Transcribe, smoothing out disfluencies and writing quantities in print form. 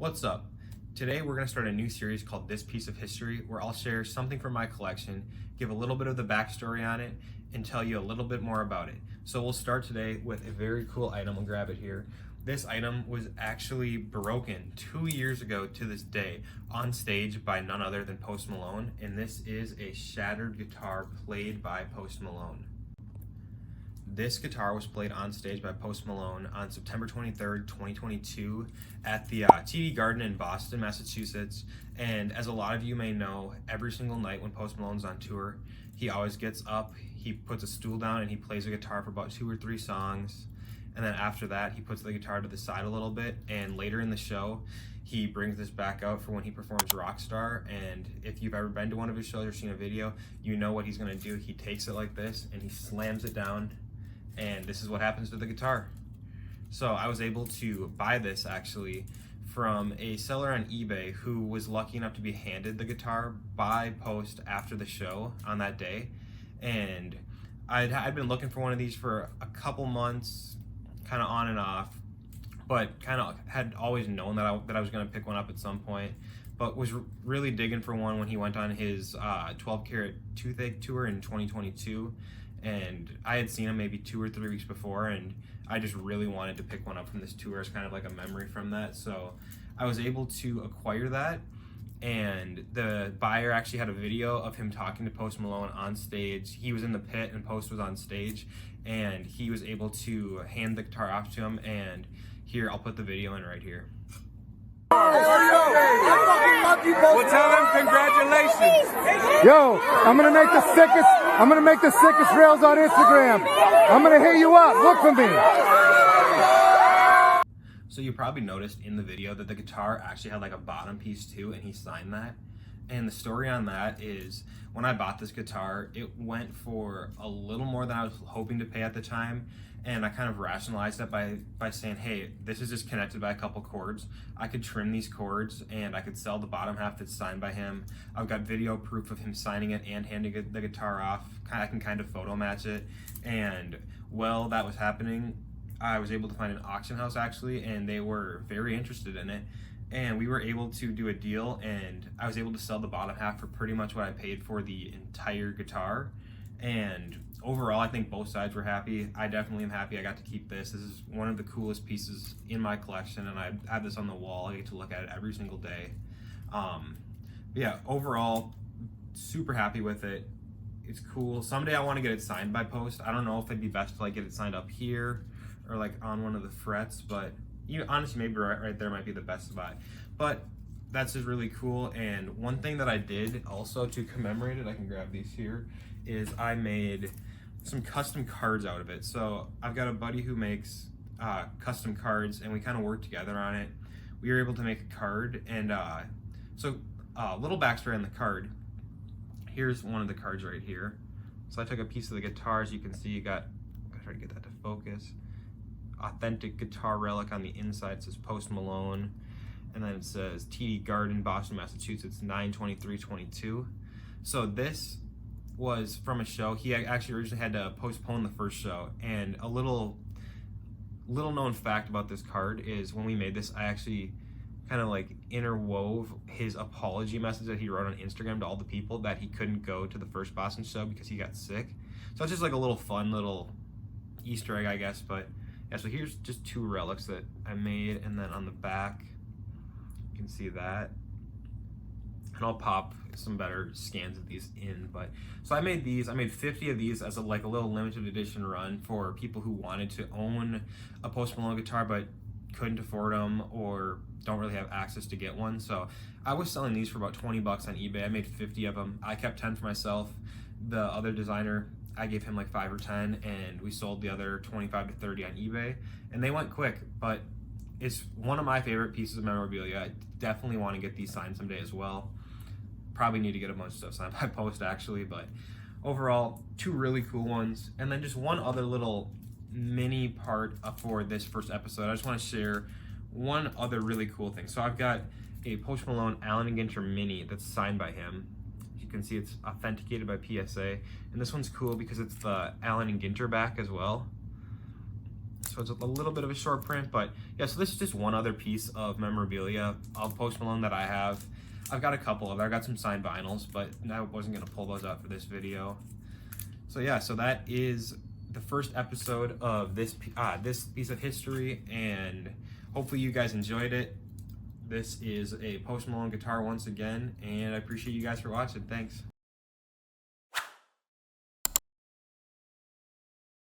What's up? Today we're going to start a new series called This Piece of History, where I'll share something from my collection, give a little bit of the backstory on it, and tell you a little bit more about it. So we'll start today with a very cool item. We'll grab it here. This item was actually broken 2 years ago to this day on stage by none other than Post Malone, and this is a shattered guitar played by Post Malone. This guitar was played on stage by Post Malone on September 23rd, 2022 at the TD Garden in Boston, Massachusetts. And as a lot of you may know, every single night when Post Malone's on tour, he always gets up, he puts a stool down and he plays a guitar for about 2 or 3 songs. And then after that, he puts the guitar to the side a little bit. And later in the show, he brings this back out for when he performs Rockstar. And if you've ever been to one of his shows or seen a video, you know what he's gonna do. He takes it like this and he slams it down. And this is what happens to the guitar. So I was able to buy this actually from a seller on eBay who was lucky enough to be handed the guitar by Post after the show on that day. And I'd been looking for one of these for a couple months, kind of on and off, but kind of had always known that I was going to pick one up at some point, but was really digging for one when he went on his 12 Karat Toothache tour in 2022. And I had seen him maybe 2 or 3 weeks before, and I just really wanted to pick one up from this tour as kind of like a memory from that. So I was able to acquire that, and the buyer actually had a video of him talking to Post Malone on stage. He was in the pit and Post was on stage, and he was able to hand the guitar off to him. And here, I'll put the video in right here. Well, tell him congratulations. Yo, I'm gonna make the sickest reels on Instagram. I'm gonna hit you up. Look for me. So you probably noticed in the video that the guitar actually had like a bottom piece too, and he signed that. And the story on that is when I bought this guitar, it went for a little more than I was hoping to pay at the time. And I kind of rationalized that by saying, hey, this is just connected by a couple cords. I could trim these cords and I could sell the bottom half that's signed by him. I've got video proof of him signing it and handing the guitar off. I can kind of photo match it. And while that was happening, I was able to find an auction house actually, and they were very interested in it. And we were able to do a deal, and I was able to sell the bottom half for pretty much what I paid for the entire guitar. And overall, I think both sides were happy. I definitely am happy I got to keep this. This is one of the coolest pieces in my collection, and I have this on the wall. I get to look at it every single day. Yeah, overall, super happy with it. It's cool. Someday I want to get it signed by Post. I don't know if it'd be best to like get it signed up here or like on one of the frets, but honestly, maybe right there might be the best spot. But that's just really cool. And one thing that I did also to commemorate it, I can grab these here, is I made some custom cards out of it. So I've got a buddy who makes custom cards, and we kind of worked together on it. We were able to make a card, and so little backstory on the card. Here's one of the cards right here. So I took a piece of the guitar, as you can see. I'll try to get that to focus. Authentic guitar relic on the inside. It says Post Malone, and then it says TD Garden, Boston, Massachusetts, 9/23/22. So this was from a show. He actually originally had to postpone the first show, and a little known fact about this card is when we made this, I actually kind of like interwove his apology message that he wrote on Instagram to all the people that he couldn't go to the first Boston show because he got sick. So it's just like a little fun little Easter egg, I guess. But yeah, so here's just 2 relics that I made, and then on the back you can see that. And I'll pop some better scans of these in. But so I made 50 of these as a little limited edition run for people who wanted to own a Post Malone guitar but couldn't afford them or don't really have access to get one. So I was selling these for about 20 bucks on eBay. I made 50 of them. I kept 10 for myself. The other designer, I gave him like 5 or 10, and we sold the other 25 to 30 on eBay, and they went quick. But it's one of my favorite pieces of memorabilia. I definitely want to get these signed someday as well. Probably need to get a bunch of stuff signed by Post actually, but overall, 2 really cool ones. And then just one other little mini part for this first episode. I just want to share one other really cool thing. So I've got a Post Malone Allen & Ginter Mini that's signed by him. You can see it's authenticated by PSA, and this one's cool because it's the Allen & Ginter back as well. So it's a little bit of a short print, but yeah, so this is just one other piece of memorabilia of Post Malone that I have. I've got a couple of them. I got some signed vinyls, but I wasn't gonna pull those out for this video. So yeah, so that is the first episode of this piece of history, and hopefully you guys enjoyed it. This is a Post Malone guitar once again, and I appreciate you guys for watching. Thanks.